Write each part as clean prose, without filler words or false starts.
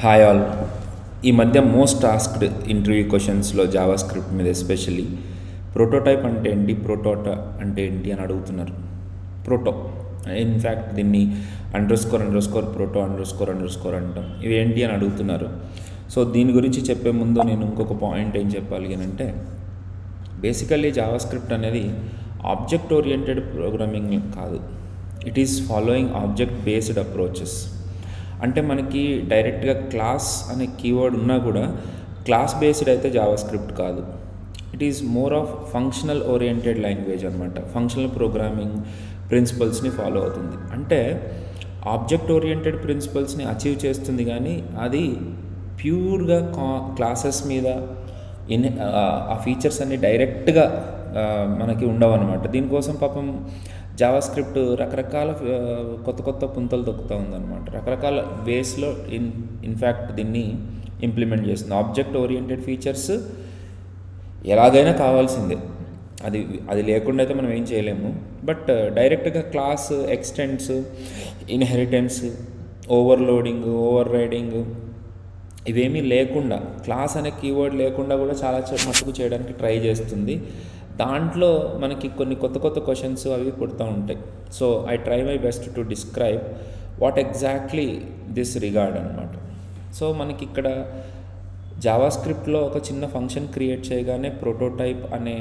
Hi all. ఈ మధ్య most asked interview క్వశ్చన్స్లో జావా స్క్రిప్ట్ మీద ఎస్పెషల్లీ ప్రోటోటైప్ అంటే ఏంటి, ప్రోటోటా అంటే ఏంటి అని అడుగుతున్నారు. ప్రోటో ఇన్ఫ్యాక్ట్ దీన్ని __ప్రోటో__ అంటాం. ఇవి ఏంటి అని అడుగుతున్నారు. సో దీని గురించి చెప్పే ముందు నేను ఇంకొక పాయింట్ ఏం చెప్పాలి అని అంటే, బేసికల్లీ జావా స్క్రిప్ట్ అనేది ఆబ్జెక్ట్ ఓరియంటెడ్ ప్రోగ్రామింగ్ కాదు. It is following object based approaches. అంటే మనకి డైరెక్ట్గా క్లాస్ అనే కీవర్డ్ ఉన్నా కూడా క్లాస్ బేస్డ్ అయితే జావా స్క్రిప్ట్ కాదు. It is more of functional oriented language అనమాట. ఫంక్షనల్ ప్రోగ్రామింగ్ ప్రిన్సిపల్స్ని ఫాలో అవుతుంది. అంటే ఆబ్జెక్ట్ ఓరియంటెడ్ ప్రిన్సిపల్స్ని అచీవ్ చేస్తుంది, కానీ అది ప్యూర్గా క్లాసెస్ మీద ఆ ఫీచర్స్ అన్ని డైరెక్ట్గా మనకి ఉండవు అనమాట. దీనికోసం పాపం జావా స్క్రిప్ట్ రకరకాల కొత్త పుంతలు తొక్కుతూ ఉందన్నమాట. రకరకాల వేస్లో ఇన్ఫ్యాక్ట్ దీన్ని ఇంప్లిమెంట్ చేస్తుంది. ఆబ్జెక్ట్ ఓరియంటెడ్ ఫీచర్స్ ఎలాగైనా కావాల్సిందే, అది లేకుండా అయితే మనం ఏం చేయలేము. బట్ డైరెక్ట్గా class, extends, inheritance, overloading, overriding ఇవేమీ లేకుండా, క్లాస్ అనే కీవర్డ్ లేకుండా కూడా చాలా మట్టుకు చేయడానికి ట్రై చేస్తుంది. దాంట్లో మనకి కొన్ని కొత్త క్వశ్చన్స్ అవి పుడుతూ ఉంటాయి. So I try my best to describe what exactly this regard అనమాట. సో మనకి ఇక్కడ జావా స్క్రిప్ట్లో ఒక చిన్న ఫంక్షన్ క్రియేట్ చేయగానే ప్రోటోటైప్ అనే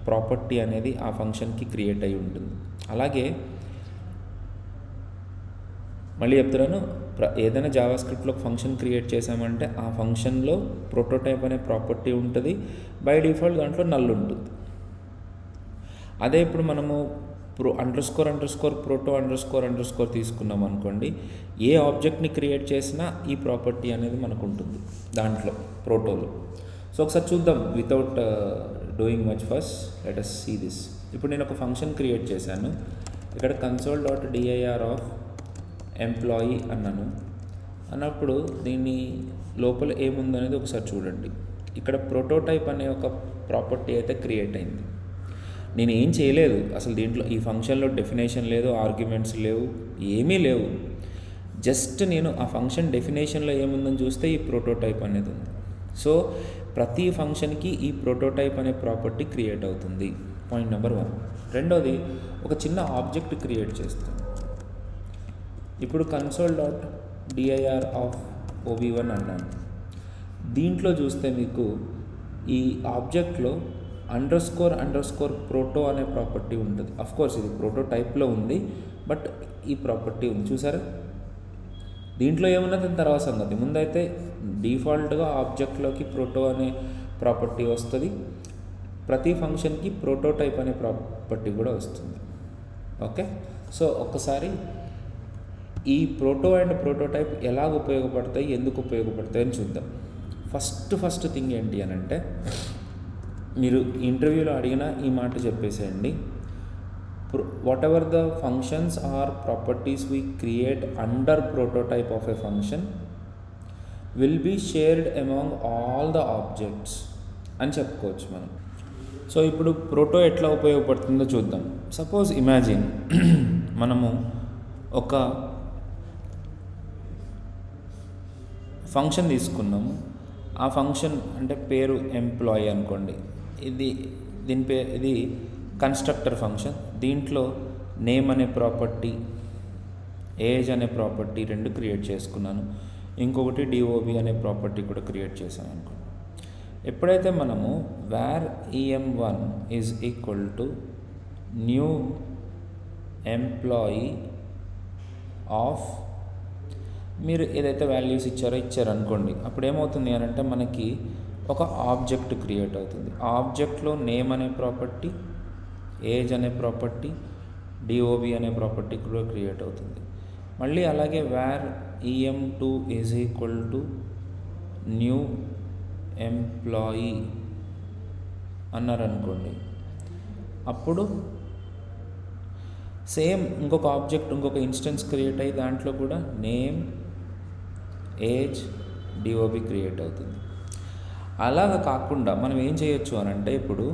ప్రాపర్టీ అనేది ఆ ఫంక్షన్కి క్రియేట్ అయి ఉంటుంది. అలాగే మళ్ళీ చెప్తున్నాను, ఏదైనా జావా స్క్రిప్ట్లో ఒక ఫంక్షన్ క్రియేట్ చేసామంటే ఆ ఫంక్షన్లో ప్రోటోటైప్ అనే ప్రాపర్టీ ఉంటుంది. బై డిఫాల్ట్ దాంట్లో నల్ ఉంటుంది. అదే ఇప్పుడు మనము __ప్రోటో__ తీసుకున్నాం అనుకోండి, ఏ ఆబ్జెక్ట్ని క్రియేట్ చేసినా ఈ ప్రాపర్టీ అనేది మనకు ఉంటుంది దాంట్లో, ప్రోటోలో. సో ఒకసారి చూద్దాం without doing much first. Let us see this. ఇప్పుడు నేను ఒక ఫంక్షన్ క్రియేట్ చేశాను. ఇక్కడ console.dir ఆఫ్ ఎంప్లాయీ అన్నప్పుడు దీన్ని లోపల ఏముందనేది ఒకసారి చూడండి. ఇక్కడ ప్రోటోటైప్ అనే ఒక ప్రాపర్టీ అయితే క్రియేట్ అయింది. నేను ఏం చేయలేదు అసలు దీంట్లో. ఈ ఫంక్షన్లో డెఫినేషన్ లేదు, ఆర్గ్యుమెంట్స్ లేవు, ఏమీ లేవు. జస్ట్ నేను ఆ ఫంక్షన్ డెఫినేషన్లో ఏముందని చూస్తే ఈ ప్రోటోటైప్ అనేది ఉంది. సో ప్రతి ఫంక్షన్కి ఈ ప్రోటోటైప్ అనే ప్రాపర్టీ క్రియేట్ అవుతుంది. Point number 1. రెండోది, ఒక చిన్న ఆబ్జెక్ట్ క్రియేట్ చేస్తాను. ఇప్పుడు console.dir ఆఫ్ OB1 అన్నాను. దీంట్లో చూస్తే మీకు ఈ ఆబ్జెక్ట్లో ___ ప్రోటో అనే ప్రాపర్టీ ఉంటుంది. అఫ్కోర్స్ ఇది ప్రోటో టైప్లో ఉంది, బట్ ఈ ప్రాపర్టీ ఉంది చూసారా. దీంట్లో ఏమున్నది తర్వాత సంగతి. ముందైతే డిఫాల్ట్గా ఆబ్జెక్ట్లోకి ప్రోటో అనే ప్రాపర్టీ వస్తుంది. ప్రతి ఫంక్షన్కి ప్రోటోటైప్ అనే ప్రాపర్టీ కూడా వస్తుంది. ఓకే, సో ఒక్కసారి ఈ ప్రోటో అండ్ ప్రోటోటైప్ ఎలాగ ఉపయోగపడతాయి, ఎందుకు ఉపయోగపడతాయి అని చూద్దాం. ఫస్ట్ థింగ్ ఏంటి అని అంటే, మీరు ఇంటర్వ్యూలో అడిగిన ఈ మాట చెప్పేసేయండి. Whatever the functions or properties we create under prototype of a function will be shared among all the objects అని చెప్పుకోవచ్చు మనం. సో ఇప్పుడు ప్రోటో ఎట్లా ఉపయోగపడుతుందో చూద్దాం. సపోజ్ ఇమాజిన్ మనము ఒక ఫంక్షన్ తీసుకున్నాము. ఆ ఫంక్షన్ అంటే పేరు ఎంప్లాయీ అనుకోండి. ఇది కన్స్ట్రక్టర్ ఫంక్షన్. దీంట్లో నేమ్ అనే ప్రాపర్టీ, ఏజ్ అనే ప్రాపర్టీ 2 క్రియేట్ చేసుకున్నాను. ఇంకొకటి DOB అనే ప్రాపర్టీ కూడా క్రియేట్ చేశాను అనుకోండి. ఎప్పుడైతే మనము var em1 is equal to new employee of, మీరు ఏదైతే వాల్యూస్ ఇచ్చారో అనుకోండి, అప్పుడు ఏమవుతుంది అని అంటే మనకి ఒక ఆబ్జెక్ట్ క్రియేట్ అవుతుంది. ఆ ఆబ్జెక్ట్లో నేమ్ అనే ప్రాపర్టీ, ఏజ్ అనే ప్రాపర్టీ, DOB అనే ప్రాపర్టీ కూడా క్రియేట్ అవుతుంది. మళ్ళీ అలాగే var em2 is equal to new employee అన్నారనుకోండి, అప్పుడు సేమ్ ఇంకొక ఆబ్జెక్ట్, ఇంకొక ఇన్స్టెన్స్ క్రియేట్ అయ్యి దాంట్లో కూడా నేమ్, ఏజ్, DOB క్రియేట్ అవుతుంది. అలాగ కాకుండా మనం ఏం చేయొచ్చు అని అంటే, ఇప్పుడు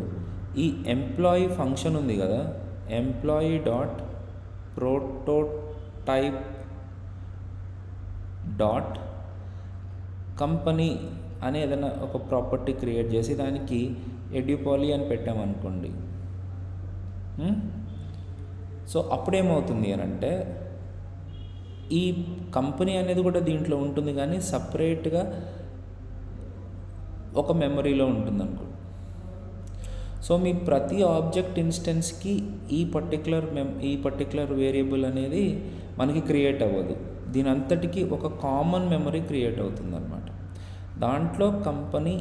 ఈ ఎంప్లాయీ ఫంక్షన్ ఉంది కదా, employee dot prototype dot company అని ఏదైనా ఒక ప్రాపర్టీ క్రియేట్ చేసి దానికి ఎడ్యుపాలి అని పెట్టామనుకోండి. సో అప్పుడేమవుతుంది అని అంటే ఈ కంపెనీ అనేది కూడా దీంట్లో ఉంటుంది, కానీ సపరేట్గా ఒక మెమరీలో ఉంటుంది అనుకో. సో మీ ప్రతి ఆబ్జెక్ట్ ఇన్స్టెన్స్కి ఈ పర్టికులర్ వేరియబుల్ అనేది మనకి క్రియేట్ అవ్వదు. దీని అంతటికి ఒక కామన్ మెమరీ క్రియేట్ అవుతుంది అన్నమాట. దాంట్లో కంపెనీ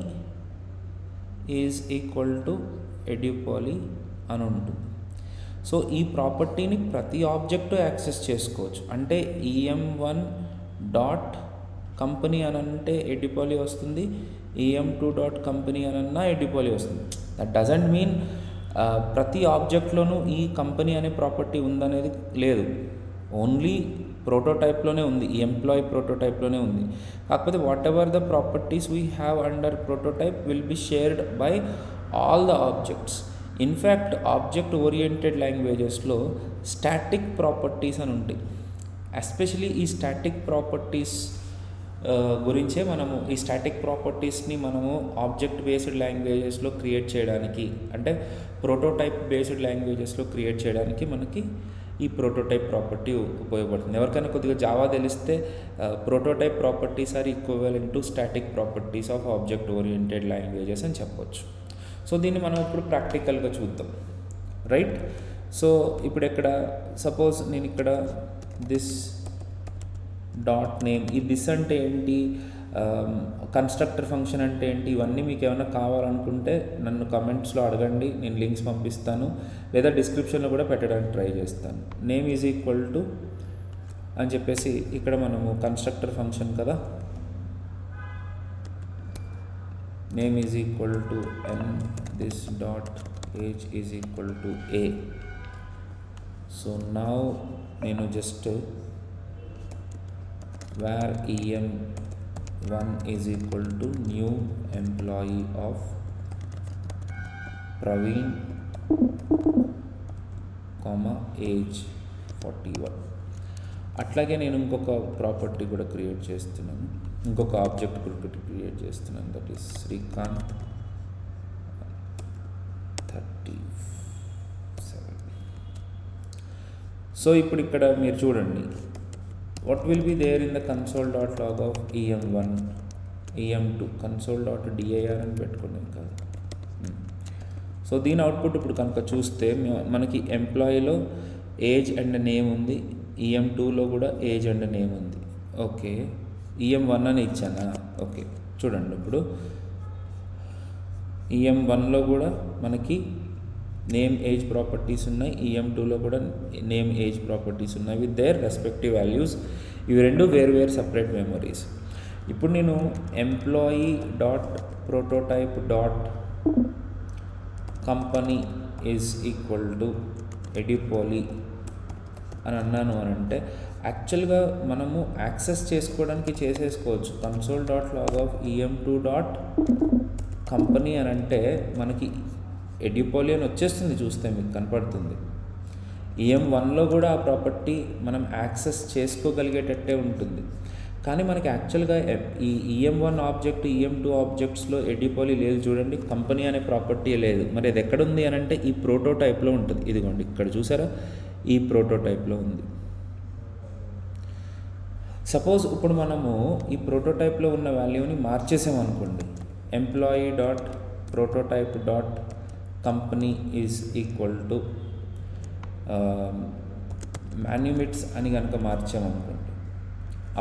ఈజ్ ఈక్వల్ టు ఎడ్యుపాలి అని ఉంటుంది. సో ఈ ప్రాపర్టీని ప్రతి ఆబ్జెక్టు యాక్సెస్ చేసుకోవచ్చు. అంటే EM1 డాట్ కంపెనీ అని అంటే ఎడ్యుపాలి వస్తుంది, EM2 డాట్ కంపెనీ అని అన్నా ఎడ్యుపాలి వస్తుంది. దట్ డజంట్ మీన్ ప్రతి ఆబ్జెక్ట్లోనూ ఈ కంపెనీ అనే ప్రాపర్టీ ఉందనేది లేదు. ఓన్లీ ప్రోటోటైప్లోనే ఉంది, ఈ ఎంప్లాయీ ప్రోటోటైప్లోనే ఉంది. కాకపోతే whatever the properties we have under prototype will be shared by all the objects. In fact object oriented లాంగ్వేజెస్లో స్టాటిక్ ప్రాపర్టీస్ అని ఉంటాయి. ఎస్పెషలీ ఈ స్టాటిక్ ప్రాపర్టీస్ గురించే మనము ఈ స్టాటిక్ ప్రాపర్టీస్ని మనము ఆబ్జెక్ట్ బేస్డ్ లాంగ్వేజెస్లో క్రియేట్ చేయడానికి, అంటే ప్రోటోటైప్ బేస్డ్ లాంగ్వేజెస్లో క్రియేట్ చేయడానికి మనకి ఈ ప్రోటోటైప్ ప్రాపర్టీ ఉపయోగపడుతుంది. ఎవరికైనా కొద్దిగా జావా తెలిస్తే prototype properties are equivalent to static properties of object oriented languages అని చెప్పవచ్చు. సో దీన్ని మనం ఇప్పుడు ప్రాక్టికల్గా చూద్దాం, రైట్? సో ఇప్పుడు ఇక్కడ సపోజ్ నేను ఇక్కడ దిస్ డాట్ నేమ్, ఈ దిస్ అంటే ఏంటి, కన్స్ట్రక్టర్ ఫంక్షన్ అంటే ఏంటి, ఇవన్నీ మీకు ఏమైనా కావాలనుకుంటే నన్ను కమెంట్స్లో అడగండి, నేను లింక్స్ పంపిస్తాను, లేదా డిస్క్రిప్షన్లో కూడా పెట్టడానికి ట్రై చేస్తాను. నేమ్ ఈజ్ ఈక్వల్ టు అని చెప్పేసి ఇక్కడ మనము కన్స్ట్రక్టర్ ఫంక్షన్ కదా, name is equal to n this dot age is equal to a. So now నేను just where em1 is equal to new employee of Praveen comma age 41. అట్లాగే నేను ఇంకొక property కూడా క్రియేట్ చేస్తున్నాను, ఇంకొక ఆబ్జెక్ట్ కూడా create చేస్తున్నాను, దట్ ఈస్ శ్రీకాంత్ 37. సో ఇప్పుడు ఇక్కడ మీరు చూడండి, what will be there in the console dot log of EM1 EM2 console dot DIR అని పెట్టుకున్నాం కాదు. సో దీని అవుట్పుట్ ఇప్పుడు కనుక చూస్తే మనకి ఎంప్లాయీలో ఏజ్ అండ్ నేమ్ ఉంది, EM2లో కూడా ఏజ్ అండ్ నేమ్ ఉంది. ఓకే, EM1 అని ఇచ్చానా? ఓకే, చూడండి ఇప్పుడు EM1లో కూడా మనకి నేమ్ ఏజ్ ప్రాపర్టీస్ ఉన్నాయి, EM2లో కూడా నేమ్ ఏజ్ ప్రాపర్టీస్ ఉన్నాయి విత్ దేర్ రెస్పెక్టివ్ వాల్యూస్. ఇవి రెండు వేరు సపరేట్ మెమరీస్. ఇప్పుడు నేను employee dot prototype dot company is equal to ఎడ్యుపాలి అని అన్నాను అని అంటే యాక్చువల్గా మనము యాక్సెస్ చేసుకోవడానికి చేసేసుకోవచ్చు. Console dot log of EM2 dot company అని అంటే మనకి ఎడ్యుపాలి అని వచ్చేస్తుంది, చూస్తే మీకు కనపడుతుంది. EM1లో కూడా ఆ ప్రాపర్టీ మనం యాక్సెస్ చేసుకోగలిగేటట్టే ఉంటుంది. కానీ మనకి యాక్చువల్గా ఈ EM1 ఆబ్జెక్ట్ EM2 ఆబ్జెక్ట్స్లో ఎడ్యుపాలి లేదు, చూడండి, కంపెనీ అనే ప్రాపర్టీ లేదు. మరి అది ఎక్కడుంది అని అంటే ఈ ప్రోటోటైప్లో ఉంటుంది. ఇదిగోండి ఇక్కడ చూసారా, ఈ ప్రోటోటైప్లో ఉంది. సపోజ్ ఇప్పుడు మనము ఈ ప్రోటోటైప్లో ఉన్న వాల్యూని మార్చేసామనుకోండి, employee dot prototype dot company is equal to మాన్యుమిట్స్ అని కనుక మార్చామనుకోండి,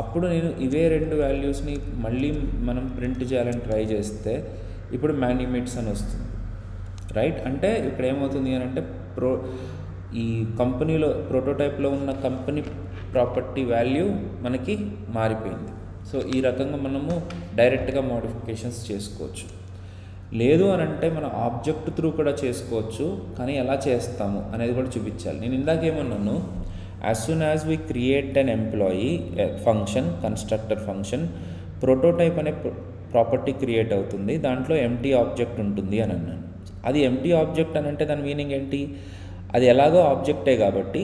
అప్పుడు నేను ఇవే రెండు వాల్యూస్ని మళ్ళీ మనం ప్రింట్ చేయాలని ట్రై చేస్తే ఇప్పుడు మాన్యుమిట్స్ అని వస్తుంది, రైట్? అంటే ఇక్కడ ఏమవుతుంది అని అంటే ఈ కంపెనీలో ప్రోటోటైప్లో ఉన్న కంపెనీ ప్రాపర్టీ వాల్యూ మనకి మారిపోయింది. సో ఈ రకంగా మనము డైరెక్ట్గా మోడిఫికేషన్స్ చేసుకోవచ్చు. లేదు అని అంటే మన ఆబ్జెక్ట్ త్రూ కూడా చేసుకోవచ్చు, కానీ ఎలా చేస్తాము అనేది కూడా చూపించాలి. నేను ఇందాకేమన్నాను, as soon as we create an employee function, constructor function, prototype అనే ప్రాపర్టీ క్రియేట్ అవుతుంది, దాంట్లో ఎంటీ ఆబ్జెక్ట్ ఉంటుంది అని అన్నాను. అది ఎంటీ ఆబ్జెక్ట్ అని అంటే దాని మీనింగ్ ఏంటి? అది ఎలాగో ఆబ్జెక్టే కాబట్టి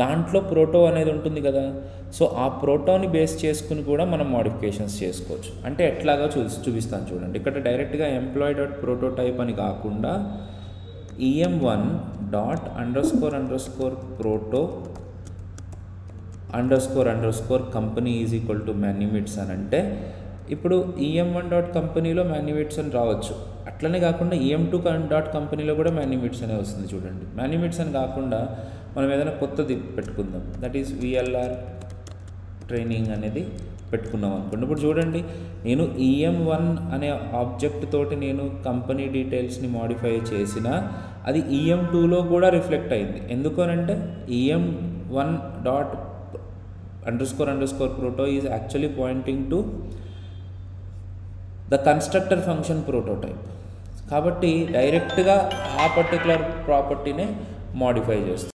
దాంట్లో ప్రోటో అనేది ఉంటుంది కదా. సో ఆ ప్రోటోని బేస్ చేసుకుని కూడా మనం మోడిఫికేషన్స్ చేసుకోవచ్చు. అంటే ఎట్లాగా చూపిస్తాను చూడండి. ఇక్కడ డైరెక్ట్గా ఎంప్లాయ్ డాట్ ప్రోటోటైప్ అని కాకుండా em1 dot __ proto _ company is equal to మాన్యుమిట్స్ అని అంటే ఇప్పుడు em1 డాట్ కంపెనీలో మాన్యుమిట్స్ అని రావచ్చు. అట్లనే కాకుండా em2 డాట్ కంపెనీలో కూడా మాన్యుమిట్స్ అనే వస్తుంది చూడండి. మాన్యుమిట్స్ అని కాకుండా మనం ఏదైనా కొత్తది పెట్టుకుందాం, దట్ ఈస్ VLR ట్రైనింగ్ అనేది పెట్టుకున్నాం అనుకోండి. ఇప్పుడు చూడండి, నేను em1 అనే ఆబ్జెక్ట్ తోటి నేను కంపెనీ డీటెయిల్స్ని మాడిఫై చేసిన అది em2లో కూడా రిఫ్లెక్ట్ అయింది. ఎందుకనంటే em1 dot _ proto is actually pointing to the constructor function prototype. కాబట్టి డైరెక్ట్గా ఆ పర్టికులర్ ప్రాపర్టీనే మాడిఫై చేస్తుంది.